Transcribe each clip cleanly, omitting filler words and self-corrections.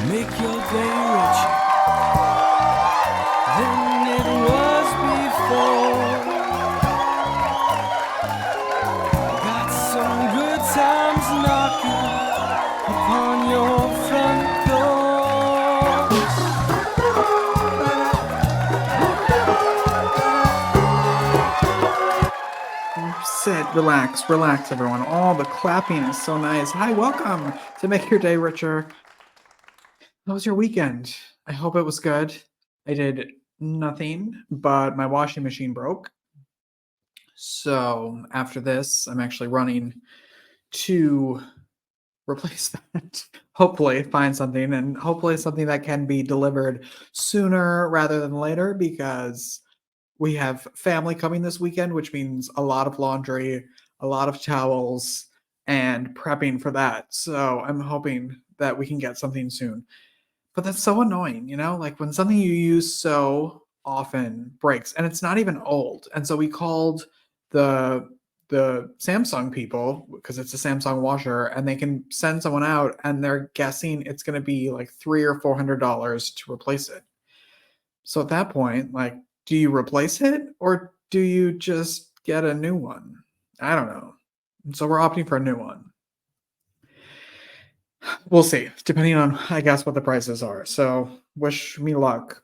Make your day richer than it was before. Got some good times knocking upon your front door. Sit, relax, everyone. Oh, the clapping is so nice. Hi, welcome to Make Your Day Richer. How was your weekend? I hope it was good. I did nothing, but my washing machine broke. So after this, I'm actually running to replace that. Hopefully find something, and hopefully something that can be delivered sooner rather than later, because we have family coming this weekend, which means a lot of laundry, a lot of towels, and prepping for that. So I'm hoping that we can get something soon. But that's so annoying, like when something you use so often breaks, and it's not even old. And so we called the Samsung people, because it's a Samsung washer, and they can send someone out, and they're guessing it's going to be like $300 or $400 to replace it. So at that point, like, do you replace it or do you just get a new one? I don't know. And so we're opting for a new one. We'll see, depending on, I guess, what the prices are. So wish me luck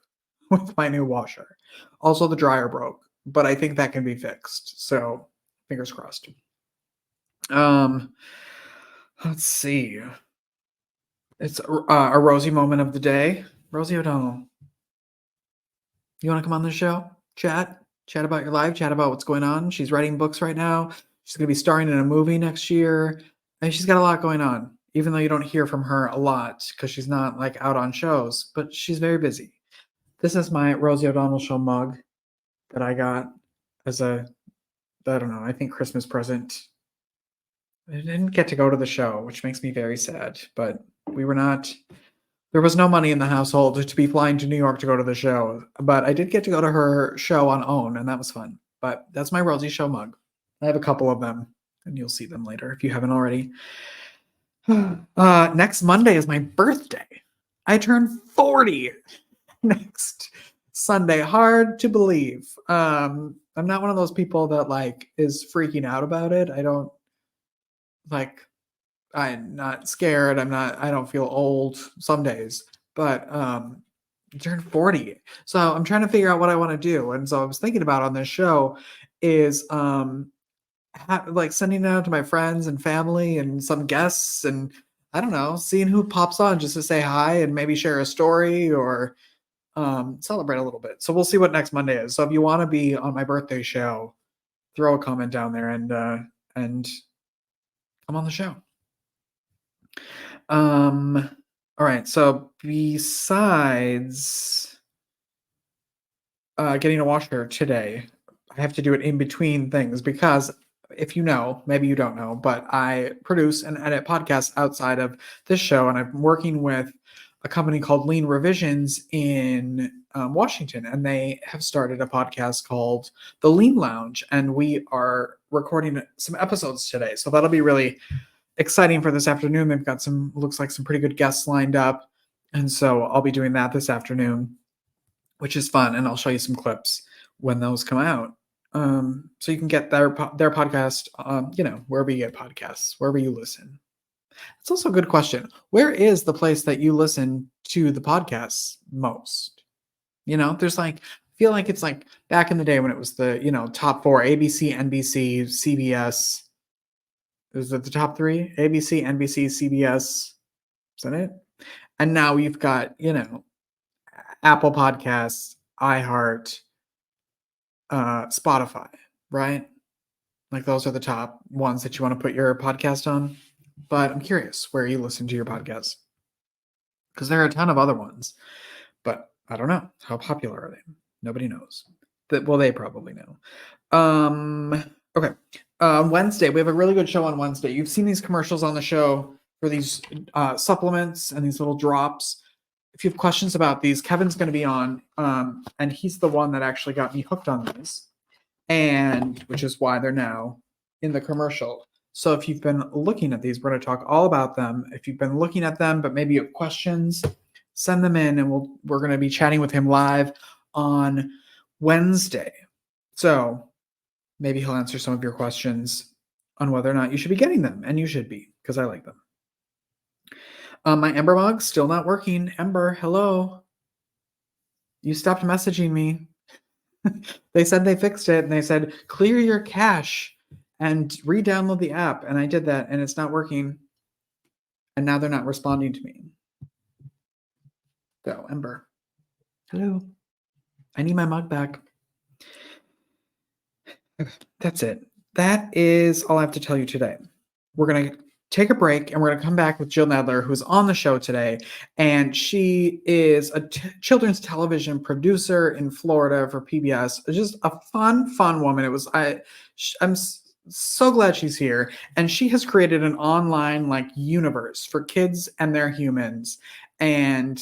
with my new washer. Also, the dryer broke, but I think that can be fixed. So fingers crossed. Let's see. It's a Rosie moment of the day. Rosie O'Donnell, you want to come on the show? Chat about your life, chat about what's going on. She's writing books right now. She's going to be starring in a movie next year. And she's got a lot going on, even though you don't hear from her a lot because she's not like out on shows, but she's very busy. This is my Rosie O'Donnell Show mug that I got as I don't know, I think Christmas present. I didn't get to go to the show, which makes me very sad, but there was no money in the household to be flying to New York to go to the show, but I did get to go to her show on OWN, and that was fun. But that's my Rosie Show mug. I have a couple of them, and you'll see them later if you haven't already. Next Monday is my birthday. I turn 40 next Sunday. Hard to believe. I'm not one of those people that like is freaking out about it. I'm not scared. I don't feel old some days, but I turned 40. So I'm trying to figure out what I want to do. And so I was thinking about on this show is like sending it out to my friends and family and some guests, and I don't know, seeing who pops on just to say hi and maybe share a story or celebrate a little bit. So we'll see what next Monday is. So if you want to be on my birthday show, throw a comment down there and come on the show. All right. So besides getting a washer today, I have to do it in between things because if you know, maybe you don't know, but I produce and edit podcasts outside of this show, and I'm working with a company called Lean Revisions in Washington, and they have started a podcast called The Lean Lounge, and we are recording some episodes today. So that'll be really exciting for this afternoon. They've got looks like some pretty good guests lined up, and so I'll be doing that this afternoon, which is fun, and I'll show you some clips when those come out. So you can get their podcast, wherever you get podcasts, wherever you listen. It's also a good question. Where is the place that you listen to the podcasts most? There's I feel like it's like back in the day when it was the, top four: ABC, NBC, CBS. Is it the top three? ABC, NBC, CBS. Is that it? And now you've got, Apple Podcasts, iHeart, Spotify, right? Like those are the top ones that you want to put your podcast on. But I'm curious where you listen to your podcasts, because there are a ton of other ones, but I don't know. How popular are they? Nobody knows. Well, they probably know. Okay. Wednesday, we have a really good show on Wednesday. You've seen these commercials on the show for these supplements and these little drops. If you have questions about these, Kevin's going to be on, and he's the one that actually got me hooked on these, and which is why they're now in the commercial. So if you've been looking at these, we're going to talk all about them. If you've been looking at them, but maybe you have questions, send them in, and we're going to be chatting with him live on Wednesday. So maybe he'll answer some of your questions on whether or not you should be getting them, and you should be, because I like them. My Ember mug still not working. Ember, hello. You stopped messaging me. They said they fixed it, and they said clear your cache and re-download the app, and I did that, and it's not working. And now they're not responding to me. So, Ember, hello. I need my mug back. That's it. That is all I have to tell you today. We're going to take a break, and we're going to come back with Jill Nadler, who's on the show today. And she is a children's television producer in Florida for PBS. Just a fun woman. I'm so glad she's here. And she has created an online universe for kids and their humans. And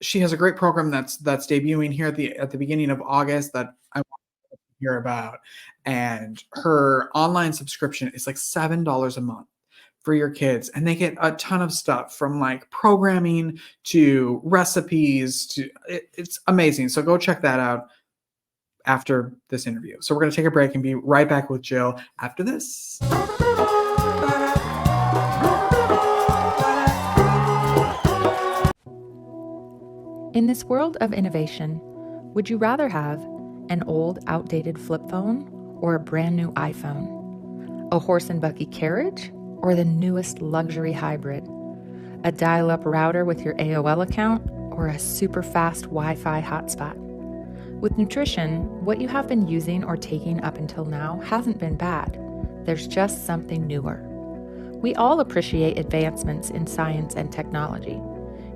she has a great program that's debuting here at the beginning of August that I want to hear about. And her online subscription is like $7 a month for your kids, and they get a ton of stuff from programming to recipes to it's amazing. So go check that out after this interview. So we're going to take a break and be right back with Jill after this. In this world of innovation, would you rather have an old, outdated flip phone or a brand new iPhone? A horse and buggy carriage or the newest luxury hybrid? A dial-up router with your AOL account or a super fast Wi-Fi hotspot? With nutrition, what you have been using or taking up until now hasn't been bad. There's just something newer. We all appreciate advancements in science and technology.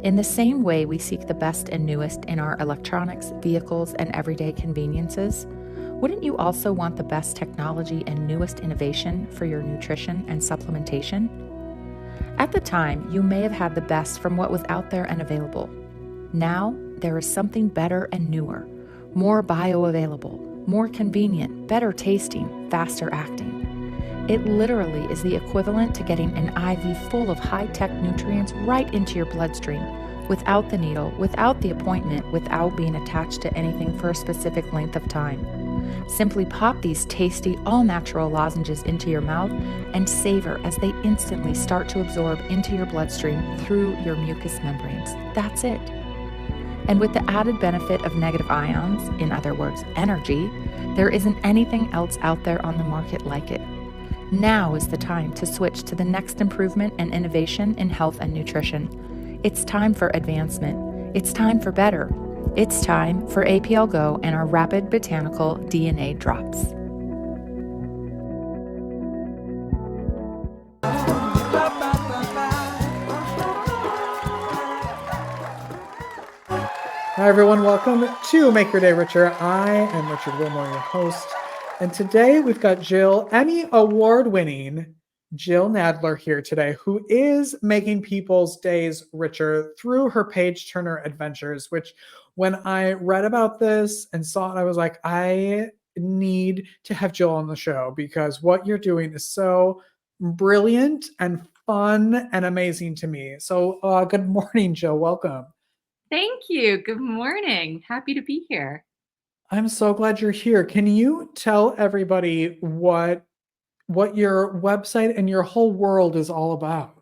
In the same way we seek the best and newest in our electronics, vehicles, and everyday conveniences, wouldn't you also want the best technology and newest innovation for your nutrition and supplementation? At the time, you may have had the best from what was out there and available. Now, there is something better and newer, more bioavailable, more convenient, better tasting, faster acting. It literally is the equivalent to getting an IV full of high-tech nutrients right into your bloodstream, without the needle, without the appointment, without being attached to anything for a specific length of time. Simply pop these tasty, all-natural lozenges into your mouth and savor as they instantly start to absorb into your bloodstream through your mucous membranes. That's it. And with the added benefit of negative ions, in other words, energy, there isn't anything else out there on the market like it. Now is the time to switch to the next improvement and innovation in health and nutrition. It's time for advancement. It's time for better. It's time for APL Go and our rapid botanical DNA drops. Hi, everyone. Welcome to Make Your Day Richer. I am Richard Wilmore, your host. And today we've got Jill, Emmy award-winning Jill Nadler here today, who is making people's days richer through her Page Turner adventures, which when I read about this and saw it, I was like, I need to have Jill on the show because what you're doing is so brilliant and fun and amazing to me. So good morning, Jill. Welcome. Thank you. Good morning. Happy to be here. I'm so glad you're here. Can you tell everybody what your website and your whole world is all about?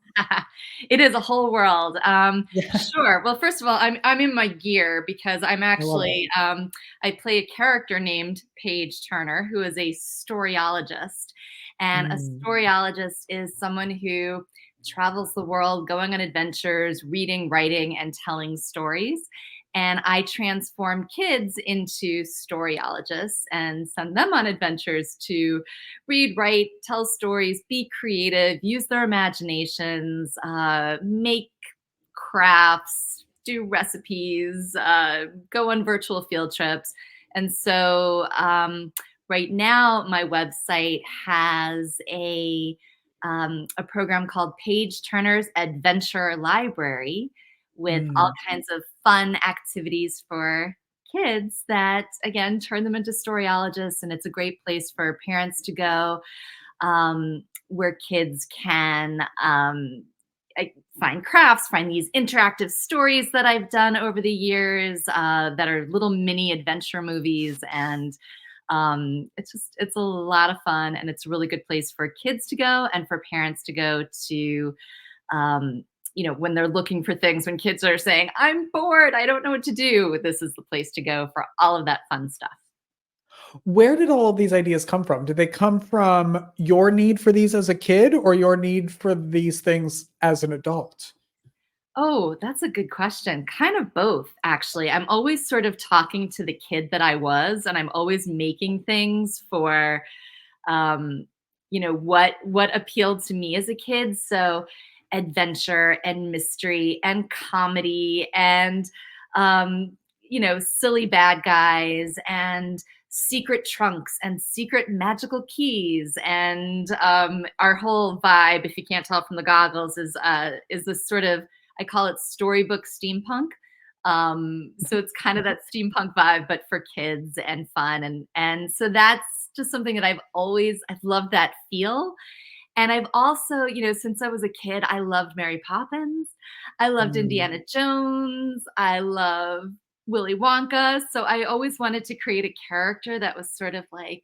It is a whole world. Yeah. Sure. Well, first of all, I'm in my gear because I'm actually I play a character named Page Turner, who is a storyologist, and a storyologist is someone who travels the world, going on adventures, reading, writing, and telling stories. And I transform kids into storyologists and send them on adventures to read, write, tell stories, be creative, use their imaginations, make crafts, do recipes, go on virtual field trips. And so right now, my website has a program called Page Turner's Adventure Library with all kinds of fun activities for kids that, again, turn them into storyologists. And it's a great place for parents to go where kids can find crafts, find these interactive stories that I've done over the years that are little mini adventure movies. And it's a lot of fun, and it's a really good place for kids to go and for parents to go to, when they're looking for things, when kids are saying, I'm bored, I don't know what to do. This is the place to go for all of that fun stuff. Where did all of these ideas come from? Did they come from your need for these as a kid or your need for these things as an adult? Oh, that's a good question. Kind of both, actually. I'm always sort of talking to the kid that I was, and I'm always making things for, what appealed to me as a kid. So adventure and mystery and comedy and, silly bad guys and secret trunks and secret magical keys. And our whole vibe, if you can't tell from the goggles, is this sort of, I call it storybook steampunk. So it's kind of that steampunk vibe, but for kids and fun. And so that's just something that I've loved that feel. And I've also, since I was a kid, I loved Mary Poppins. I loved Mm. Indiana Jones. I love Willy Wonka. So I always wanted to create a character that was sort of like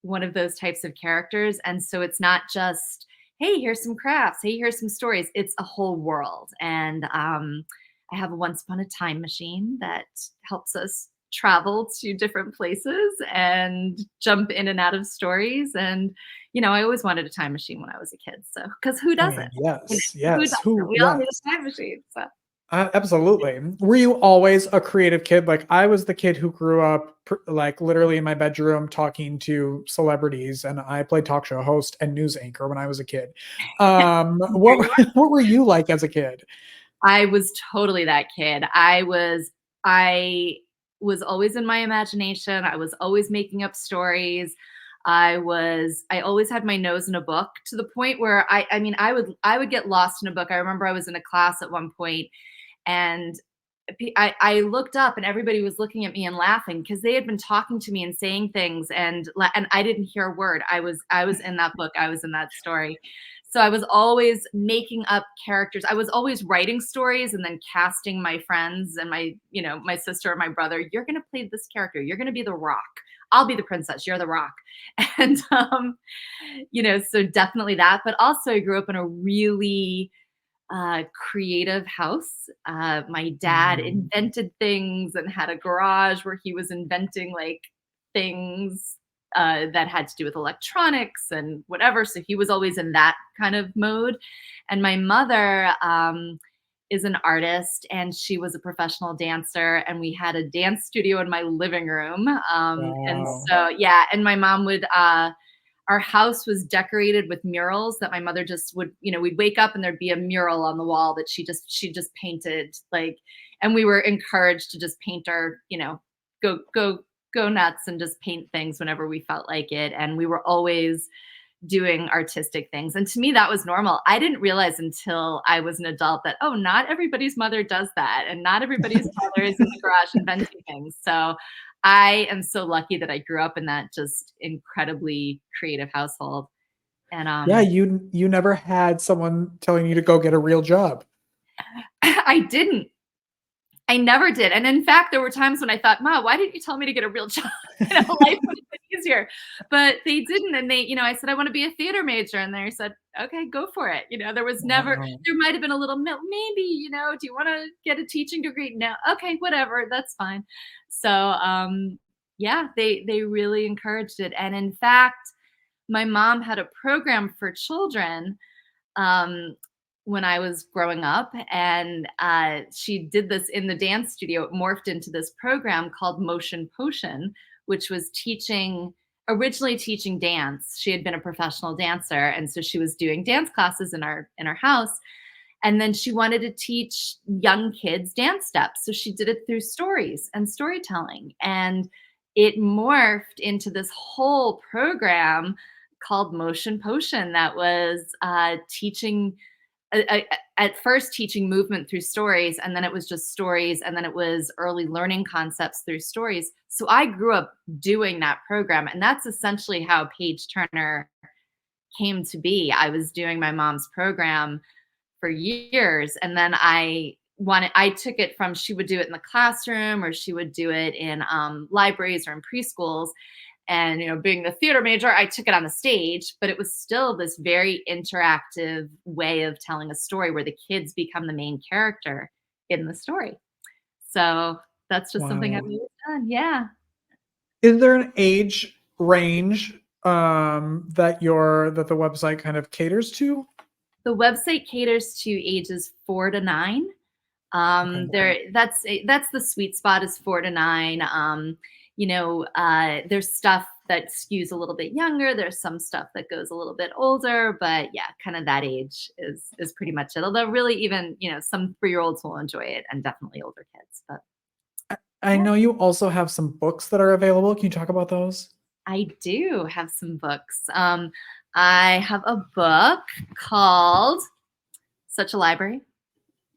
one of those types of characters. And so it's not just, hey, here's some crafts. Hey, here's some stories. It's a whole world. And I have a Once Upon a Time machine that helps us travel to different places and jump in and out of stories. And, I always wanted a time machine when I was a kid. So, because who I doesn't? mean, yes, Who yes. doesn't? We all need Yes. a time machine. So. Absolutely. Were you always a creative kid? Like I was the kid who grew up like literally in my bedroom talking to celebrities, and I played talk show host and news anchor when I was a kid. There What you are. what were you like as a kid? I was totally that kid. I was always in my imagination. I was always making up stories. I always had my nose in a book, to the point where I would get lost in a book. I remember I was in a class at one point, and I looked up and everybody was looking at me and laughing because they had been talking to me and saying things, and I didn't hear a word. I was in that book. I was in that story. So I was always making up characters. I was always writing stories and then casting my friends and my sister or my brother. You're going to play this character. You're going to be the Rock. I'll be the princess. You're the Rock. And so definitely that. But also, I grew up in a really creative house. My dad Mm. invented things and had a garage where he was inventing like things that had to do with electronics and whatever. So he was always in that kind of mode. And my mother is an artist, and she was a professional dancer, and we had a dance studio in my living room. And Wow. so, yeah, and my mom would, our house was decorated with murals that my mother just would, we'd wake up and there'd be a mural on the wall that she just painted, like, and we were encouraged to just paint our, go nuts and just paint things whenever we felt like it. And we were always doing artistic things. And to me, that was normal. I didn't realize until I was an adult that, oh, not everybody's mother does that. And not everybody's mother is in the garage inventing things. So I am so lucky that I grew up in that just incredibly creative household. And Yeah, you never had someone telling you to go get a real job. I didn't. I never did. And in fact, there were times when I thought, Ma, why didn't you tell me to get a real job? Life would have been easier. But they didn't. And I said, I want to be a theater major. And they said, okay, go for it. There was never, Wow. there might have been a little, maybe, do you want to get a teaching degree? No. Okay, whatever. That's fine. So, yeah, they really encouraged it. And in fact, my mom had a program for children um, when I was growing up, and she did this in the dance studio. It morphed into this program called Motion Potion, which was originally teaching dance. She had been a professional dancer, and so she was doing dance classes in our house. And then she wanted to teach young kids dance steps, so she did it through stories and storytelling, and it morphed into this whole program called Motion Potion that was teaching at first teaching movement through stories, and then it was just stories, and then it was early learning concepts through stories. So I grew up doing that program, and that's essentially how Page Turner came to be. I was doing my mom's program for years. And then I took it from, she would do it in the classroom or she would do it in libraries or in preschools. And, being the theater major, I took it on the stage, but it was still this very interactive way of telling a story where the kids become the main character in the story. So that's just something I've always done. Yeah. Is there an age range that the website kind of caters to? The website caters to ages 4 to 9. That's the sweet spot, is 4 to 9. There's stuff that skews a little bit younger. There's some stuff that goes a little bit older, but yeah, kind of that age is pretty much it. Although really even, some 3-year-olds will enjoy it, and definitely older kids. But I know you also have some books that are available. Can you talk about those? I do have some books. I have a book called Such a Library.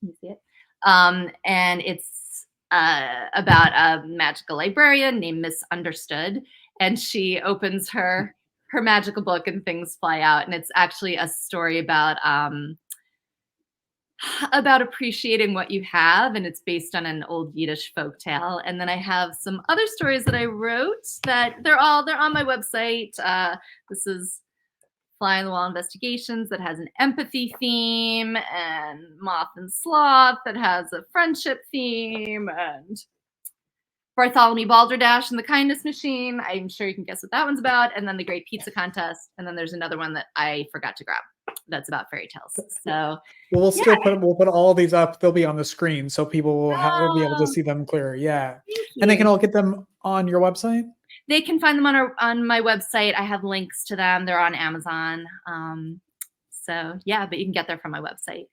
You see it? And it's about a magical librarian named Misunderstood, and she opens her magical book and things fly out. And it's actually a story about appreciating what you have, and it's based on an old Yiddish folktale. And then I have some other stories that I wrote that they're on my website. This is Fly on the Wall Investigations, that has an empathy theme, and Moth and Sloth that has a friendship theme, and Bartholomew Balderdash and the Kindness Machine. I'm sure you can guess what that one's about. And then the Great Pizza Contest. And then there's another one that I forgot to grab that's about fairy tales. So we'll put all these up. They'll be on the screen, so people will be able to see them clearer. Yeah. And they can all get them on your website? They can find them on my website. I have links to them. They're on Amazon. So yeah, but you can get there from my website.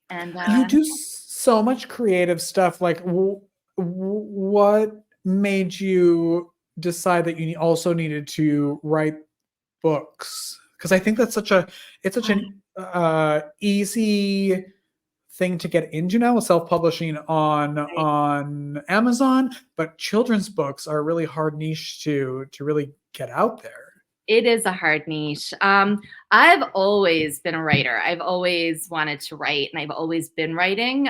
And you do so much creative stuff. Like, what made you decide that you also needed to write books? Because I think that's such an easy thing to get into now with self-publishing on Amazon, but children's books are a really hard niche to really get out there. It is a hard niche. I've always been a writer. I've always wanted to write, and I've always been writing.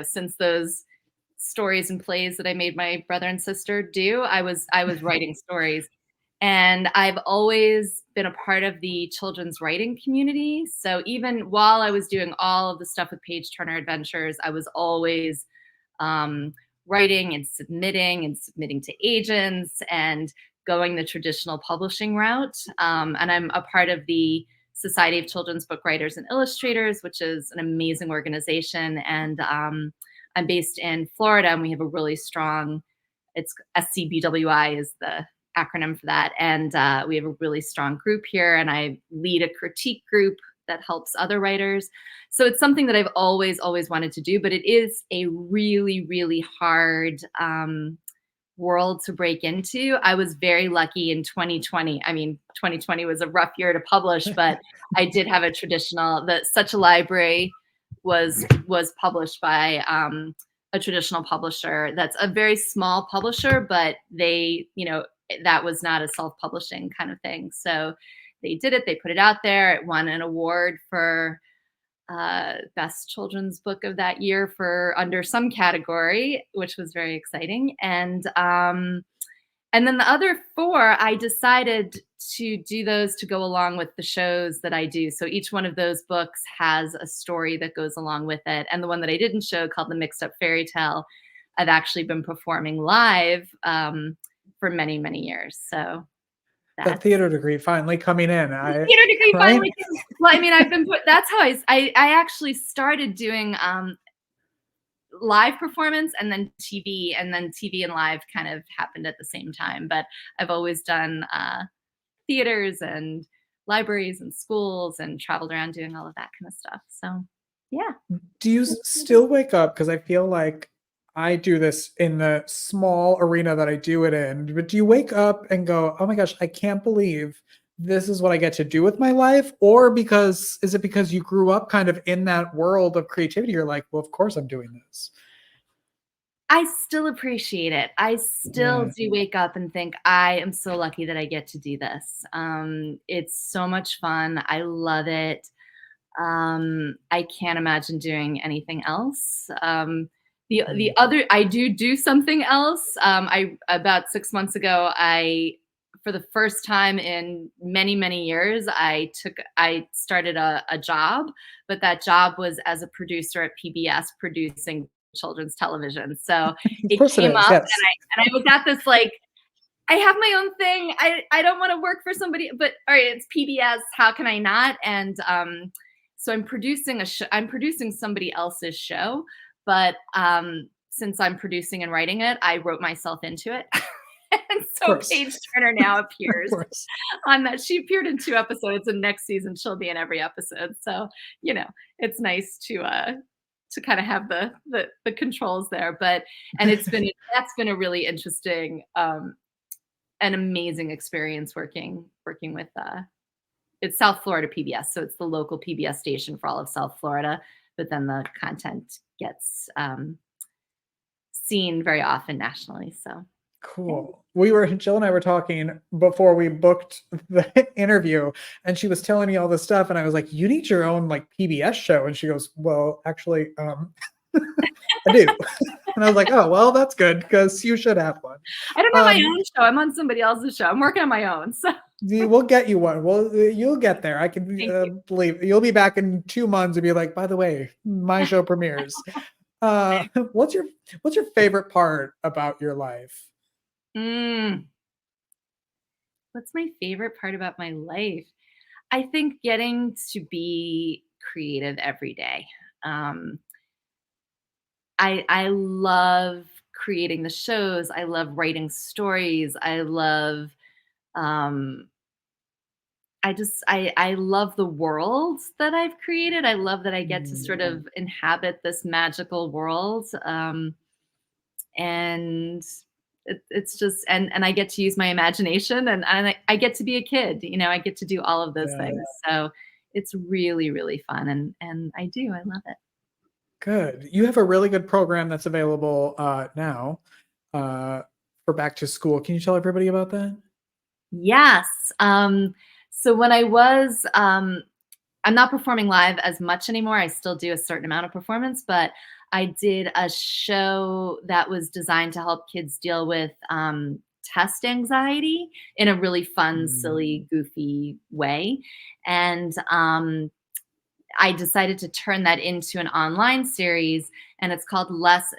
Since those stories and plays that I made my brother and sister do, I was writing stories. And I've always been a part of the children's writing community. So even while I was doing all of the stuff with Page Turner Adventures, I was always writing and submitting to agents and going the traditional publishing route. And I'm a part of the Society of Children's Book Writers and Illustrators, which is an amazing organization. And I'm based in Florida, and we have a really strong, it's SCBWI is the acronym for that. And we have a really strong group here, and I lead a critique group that helps other writers. So it's something that I've always wanted to do, but it is a really, really hard world to break into. I was very lucky in 2020. I mean, 2020 was a rough year to publish, but I did have a traditional, Such a Library was published by a traditional publisher. That's a very small publisher, but they, that was not a self-publishing kind of thing. So they did it, they put it out there. It won an award for best children's book of that year for under some category, which was very exciting. And then the other 4, I decided to do those to go along with the shows that I do. So each one of those books has a story that goes along with it. And the one that I didn't show, called The Mixed Up Fairy Tale, I've actually been performing live for many, many years. So that theater degree finally coming in. Theater degree finally. Well, I mean, that's how I actually started doing live performance, and then TV, and then TV and live kind of happened at the same time. But I've always done theaters and libraries and schools, and traveled around doing all of that kind of stuff. So yeah. Do you still wake up? Because I feel like I do this in the small arena that I do it in, but do you wake up and go, oh my gosh, I can't believe this is what I get to do with my life? Or is it because you grew up kind of in that world of creativity? You're like, well, of course I'm doing this. I still appreciate it. I still do wake up and think, I am so lucky that I get to do this. It's so much fun. I love it. I can't imagine doing anything else. The other, I do something else. About 6 months ago, for the first time in many years, I started a job, but that job was as a producer at PBS producing children's television. So it came up, yes. and I was at this like, I have my own thing. I don't want to work for somebody, but all right, it's PBS. How can I not? And so I'm producing I'm producing somebody else's show, but since I'm producing and writing it, I wrote myself into it. And so Page Turner now appears on that. She appeared in 2 episodes, and next season she'll be in every episode. So, it's nice to kind of have the controls there. But that's been a really interesting an amazing experience working with it's South Florida PBS, so it's the local PBS station for all of South Florida, but then the content gets seen very often nationally. So cool. Jill and I were talking before we booked the interview, and she was telling me all this stuff, and I was like, you need your own like PBS show. And she goes, well, actually, I do. And I was like, oh, well, that's good, because you should have one. I don't have my own show. I'm on somebody else's show. I'm working on my own. So we'll get you one. Well, you'll get there. I can believe you'll be back in 2 months and be like, by the way, my show premieres. What's your favorite part about your life? What's my favorite part about my life? I think getting to be creative every day. I love creating the shows. I love writing stories. I love, I love the world that I've created. I love that I get to sort of inhabit this magical world. And it's just, and I get to use my imagination, and I get to be a kid, I get to do all of those things. So it's really, really fun. And I love it. Good. You have a really good program that's available now for back to school. Can you tell everybody about that? Yes. So when I was, I'm not performing live as much anymore. I still do a certain amount of performance, but I did a show that was designed to help kids deal with test anxiety in a really fun, silly, goofy way. And I decided to turn that into an online series, and it's called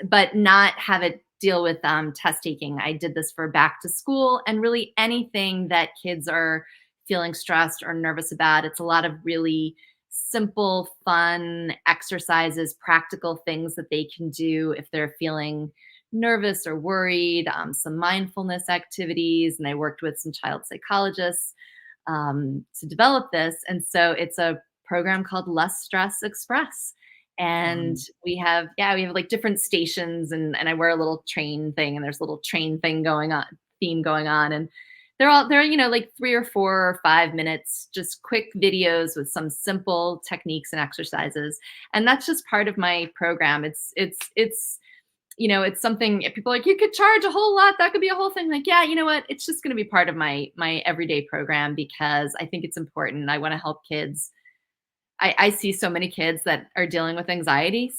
but not have it deal with test taking. I did this for back to school and really anything that kids are feeling stressed or nervous about. It's a lot of really simple, fun exercises, practical things that they can do if they're feeling nervous or worried, some mindfulness activities. And I worked with some child psychologists to develop this. And so it's a program called Less Stress Express. And we have like different stations, and I wear a little train thing, and there's a little train theme going on. And they're like 3 or 4 or 5 minutes, just quick videos with some simple techniques and exercises. And that's just part of my program. It's something people are like, you could charge a whole lot. That could be a whole thing. Like, yeah, you know what? It's just going to be part of my everyday program, because I think it's important. I want to help kids. I see so many kids that are dealing with anxiety,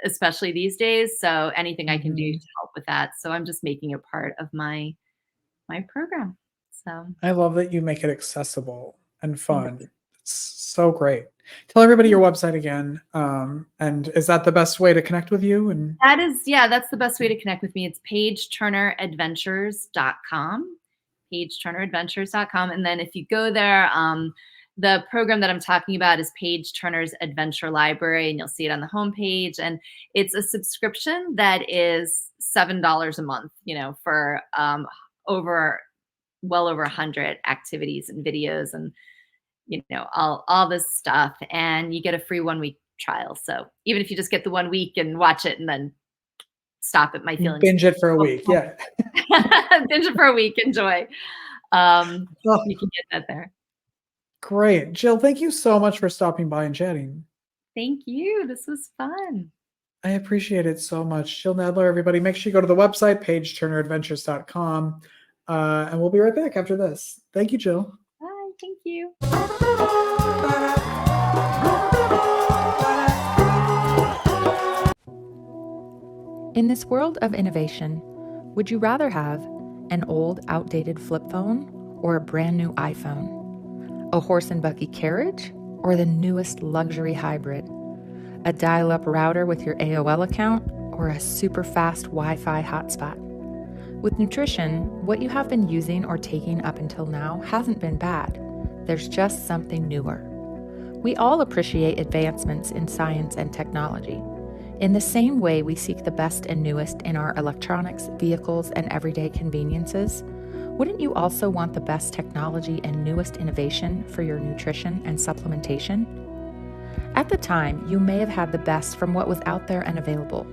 especially these days. So anything I can do to help with that. So I'm just making it part of my program. So I love that you make it accessible and fun. It's so great. Tell everybody your website again. And is that the best way to connect with you? And that's the best way to connect with me. It's pageturneradventures.com, pageturneradventures.com. And then if you go there, the program that I'm talking about is Page Turner's Adventure Library, and you'll see it on the homepage. And it's a subscription that is $7 a month, for well over 100 activities and videos and, all this stuff. And you get a free 1-week trial. So even if you just get the 1 week and watch it and then stop at my feelings. Binge it for a week. Yeah. Binge it for a week. Enjoy. You can get that there. Great. Jill, thank you so much for stopping by and chatting. Thank you. This was fun. I appreciate it so much. Jill Nadler, everybody, make sure you go to the website, pageturneradventures.com, and we'll be right back after this. Thank you, Jill. Bye. Thank you. In this world of innovation, would you rather have an old, outdated flip phone or a brand new iPhone? A horse and buggy carriage or the newest luxury hybrid? A dial-up router with your AOL account or a super fast Wi-Fi hotspot? With nutrition, what you have been using or taking up until now hasn't been bad. There's just something newer. We all appreciate advancements in science and technology. In the same way we seek the best and newest in our electronics, vehicles, and everyday conveniences, wouldn't you also want the best technology and newest innovation for your nutrition and supplementation? At the time, you may have had the best from what was out there and available.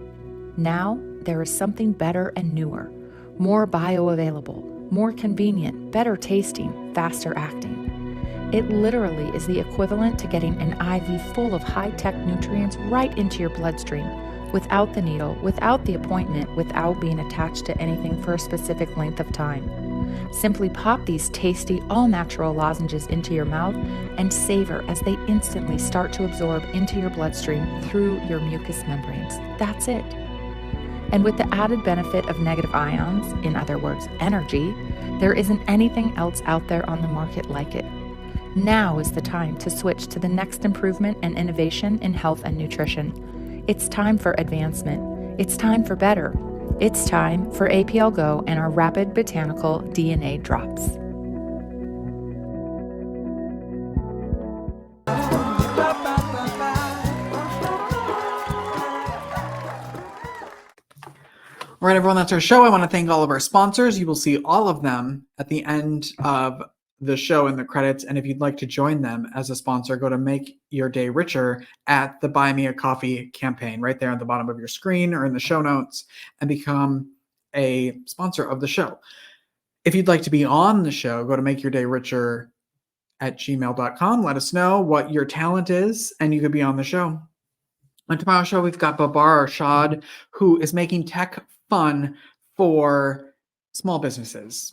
Now, there is something better and newer, more bioavailable, more convenient, better tasting, faster acting. It literally is the equivalent to getting an IV full of high-tech nutrients right into your bloodstream, without the needle, without the appointment, without being attached to anything for a specific length of time. Simply pop these tasty, all-natural lozenges into your mouth and savor as they instantly start to absorb into your bloodstream through your mucous membranes. That's it. And with the added benefit of negative ions, in other words, energy, there isn't anything else out there on the market like it. Now is the time to switch to the next improvement and innovation in health and nutrition. It's time for advancement. It's time for better. It's time for APL Go and our Rapid Botanical DNA Drops. All right, everyone, that's our show. I want to thank all of our sponsors. You will see all of them at the end of the show in the credits. And if you'd like to join them as a sponsor, go to Make Your Day Richer at the Buy Me a Coffee campaign right there on the bottom of your screen or in the show notes and become a sponsor of the show. If you'd like to be on the show, go to makeyourdayricher@gmail.com. Let us know what your talent is and you could be on the show. On tomorrow's show, we've got Babar Arshad, who is making tech fun for small businesses.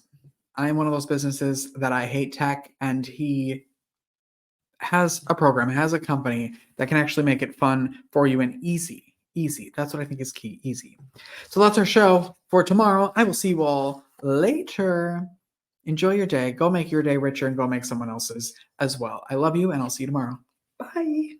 I am one of those businesses that I hate tech, and he has a program, has a company that can actually make it fun for you and easy. Easy. That's what I think is key. Easy. So that's our show for tomorrow. I will see you all later. Enjoy your day. Go make your day richer and go make someone else's as well. I love you, and I'll see you tomorrow. Bye.